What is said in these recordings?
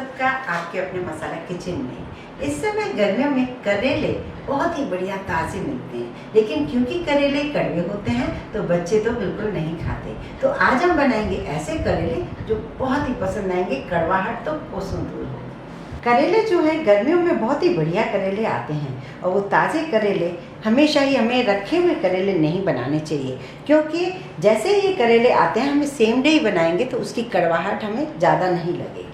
सबका आपके अपने मसाला किचन में। इस समय गर्मियों में करेले बहुत ही बढ़िया ताज़े मिलते हैं, लेकिन क्योंकि करेले कड़वे होते हैं तो बच्चे तो बिल्कुल नहीं खाते। तो आज हम बनाएंगे ऐसे करेले जो बहुत ही पसंद आएंगे, कड़वाहट तो कोसों दूर हो। करेले जो है गर्मियों में बहुत ही बढ़िया करेले आते हैं और वो ताज़े करेले हमेशा ही हमें रखे हुए करेले नहीं बनाने चाहिए, क्योंकि जैसे ये करेले आते हैं हमें सेम डे ही बनाएंगे तो उसकी कड़वाहट हमें ज़्यादा नहीं लगेगी।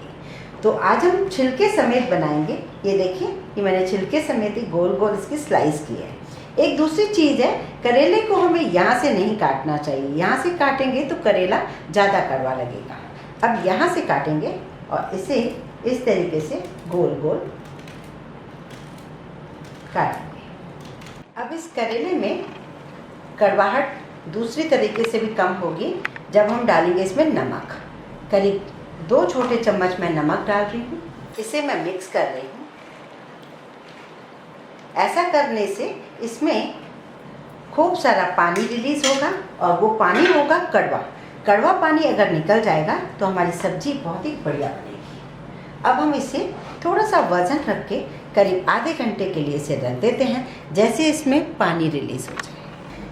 तो आज हम छिलके समेत बनाएंगे। ये देखिए, ये मैंने छिलके समेत ही गोल गोल इसकी स्लाइस की है। एक दूसरी चीज़ है, करेले को हमें यहाँ से नहीं काटना चाहिए। यहाँ से काटेंगे तो करेला ज़्यादा कड़वा लगेगा। अब यहाँ से काटेंगे और इसे इस तरीके से गोल गोल काटेंगे। अब इस करेले में कड़वाहट दूसरी तरीके से भी कम होगी जब हम डालेंगे इसमें नमक। करीब 2 छोटे चम्मच मैं नमक डाल रही हूँ। इसे मैं मिक्स कर रही हूँ। ऐसा करने से इसमें खूब सारा पानी रिलीज होगा और वो पानी होगा कड़वा। कड़वा पानी अगर निकल जाएगा तो हमारी सब्जी बहुत ही बढ़िया बनेगी। अब हम इसे थोड़ा सा वज़न रख के करीब आधे घंटे के लिए इसे रख देते हैं, जैसे इसमें पानी रिलीज़ हो जाए।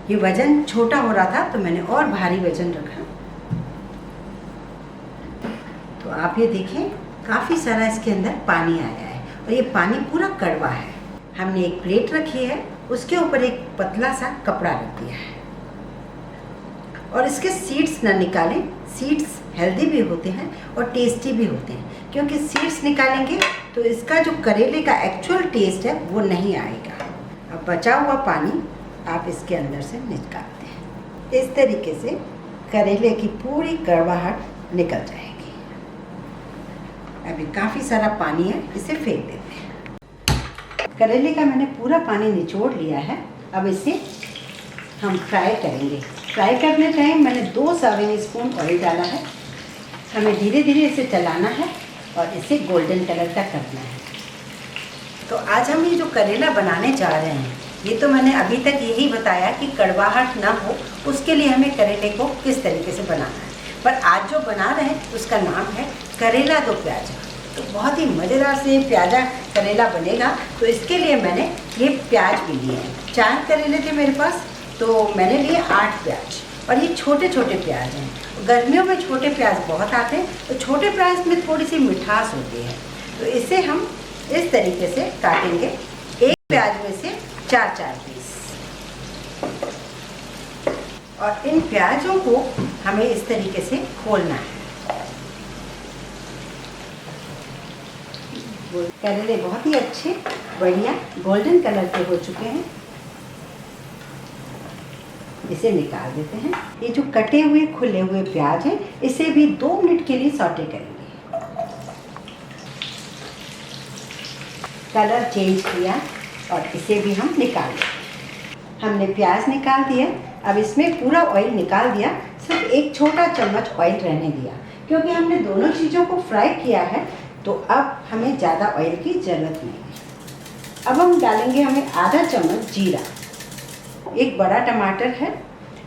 ये वज़न छोटा हो रहा था तो मैंने और भारी वज़न रखा। तो आप ये देखें, काफ़ी सारा इसके अंदर पानी आया है और ये पानी पूरा कड़वा है। हमने एक प्लेट रखी है, उसके ऊपर एक पतला सा कपड़ा रख दिया है और इसके सीड्स न निकालें। सीड्स हेल्दी भी होते हैं और टेस्टी भी होते हैं, क्योंकि सीड्स निकालेंगे तो इसका जो करेले का एक्चुअल टेस्ट है वो नहीं आएगा। अब बचा हुआ पानी आप इसके अंदर से निकालते हैं। इस तरीके से करेले की पूरी कड़वाहट निकल जाएगी। अभी काफ़ी सारा पानी है, इसे फेंक देते हैं। करेले का मैंने पूरा पानी निचोड़ लिया है। अब इसे हम फ्राई करेंगे। फ्राई करने टाइम मैंने 2 सर्विंग स्पून ऑयल डाला है। हमें धीरे धीरे इसे चलाना है और इसे गोल्डन कलर का करना है। तो आज हम ये जो करेला बनाने जा रहे हैं, ये तो मैंने अभी तक यही बताया कि कड़वाहट ना हो उसके लिए हमें करेले को किस तरीके से बनाना है। पर आज जो बना रहे हैं उसका नाम है करेला दो प्याजा। तो बहुत ही मज़ेदार से प्याजा करेला बनेगा। तो इसके लिए मैंने ये प्याज भी लिए हैं। 4 करेले थे मेरे पास, तो मैंने लिए 8 प्याज और ये छोटे छोटे प्याज हैं। गर्मियों में छोटे प्याज बहुत आते हैं, तो छोटे प्याज में थोड़ी सी मिठास होती है। तो इसे हम इस तरीके से काटेंगे। एक प्याज में से 4-4 पीस। और इन प्याजों को हमें इस तरीके से खोलना है। करेले बहुत ही अच्छे बढ़िया गोल्डन कलर के हो चुके हैं। इसे निकाल देते हैं। ये जो कटे हुए खुले हुए प्याज हैं, इसे भी 2 मिनट के लिए सौटे करेंगे। कलर चेंज किया और इसे भी हम निकाल देंगे। हमने प्याज निकाल दिया। अब इसमें पूरा ऑयल निकाल दिया, सिर्फ एक छोटा चम्मच ऑयल रहने दिया, क्योंकि हमने दोनों चीज़ों को फ्राई किया है। तो अब हमें ज़्यादा ऑयल की ज़रूरत नहीं है। अब हम डालेंगे हमें आधा चम्मच जीरा। एक बड़ा टमाटर है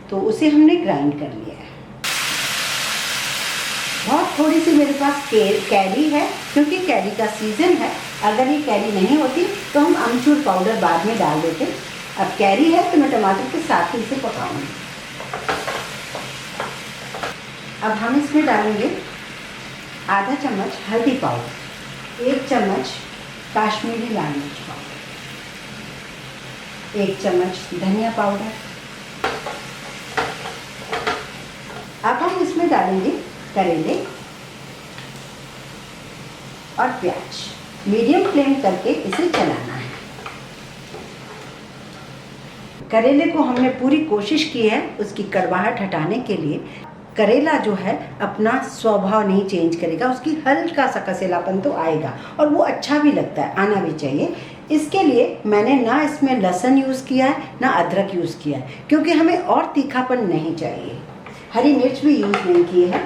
तो उसे हमने ग्राइंड कर लिया है। बहुत थोड़ी सी मेरे पास कैरी है, क्योंकि कैरी का सीज़न है। अगर ये कैरी नहीं होती तो हम अमचूर पाउडर बाद में डाल देते। अब कैरी है तो मैं टमाटर के साथ ही इसे पकाऊंगी। अब हम इसमें डालेंगे आधा चम्मच हल्दी पाउडर, 1 चम्मच काश्मीरी लाल मिर्च पाउडर, 1 चम्मच धनिया पाउडर। अब हम इसमें डालेंगे करेले और प्याज। मीडियम फ्लेम करके इसे चलाना है। करेले को हमने पूरी कोशिश की है उसकी कड़वाहट हटाने के लिए। करेला जो है अपना स्वभाव नहीं चेंज करेगा, उसकी हल्का सा कसेलापन तो आएगा और वो अच्छा भी लगता है, आना भी चाहिए। इसके लिए मैंने ना इसमें लहसुन यूज़ किया है ना अदरक यूज़ किया है, क्योंकि हमें और तीखापन नहीं चाहिए। हरी मिर्च भी यूज़ नहीं की है।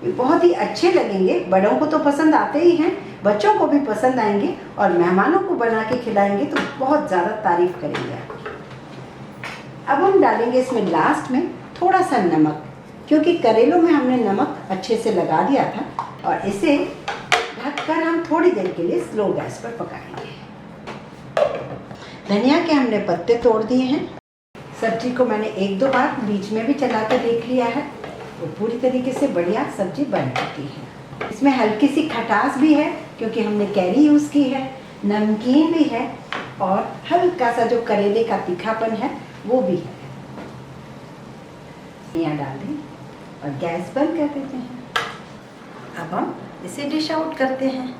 ये बहुत ही अच्छे लगेंगे। बड़ों को तो पसंद आते ही हैं, बच्चों को भी पसंद आएंगे और मेहमानों को बना के खिलाएंगे तो बहुत ज़्यादा तारीफ़ करेंगे। अब हम डालेंगे इसमें लास्ट में थोड़ा सा नमक, क्योंकि करेलों में हमने नमक अच्छे से लगा दिया था। और इसे ढककर हम थोड़ी देर के लिए स्लो गैस पर पकाएंगे। धनिया के हमने पत्ते तोड़ दिए हैं। सब्जी को मैंने 1-2 बार बीच में भी चला कर देख लिया है। वो पूरी तरीके से बढ़िया सब्जी बन चुकी है। इसमें हल्की सी खटास भी है क्योंकि हमने कैरी यूज़ की है, नमकीन भी है और हल्का सा जो करेले का तीखापन है वो भी है। धनिया डाल दें और गैस बंद कर देते हैं। अब हम इसे डिश आउट करते हैं।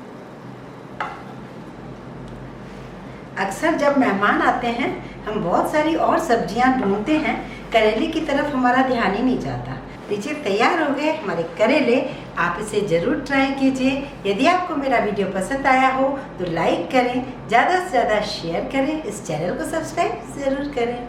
अक्सर जब मेहमान आते हैं हम बहुत सारी और सब्जियां ढूंढते हैं, करेले की तरफ हमारा ध्यान ही नहीं जाता। लीजिए तैयार हो गए हमारे करेले। आप इसे ज़रूर ट्राई कीजिए। यदि आपको मेरा वीडियो पसंद आया हो तो लाइक करें, ज़्यादा से ज़्यादा शेयर करें, इस चैनल को सब्सक्राइब ज़रूर करें।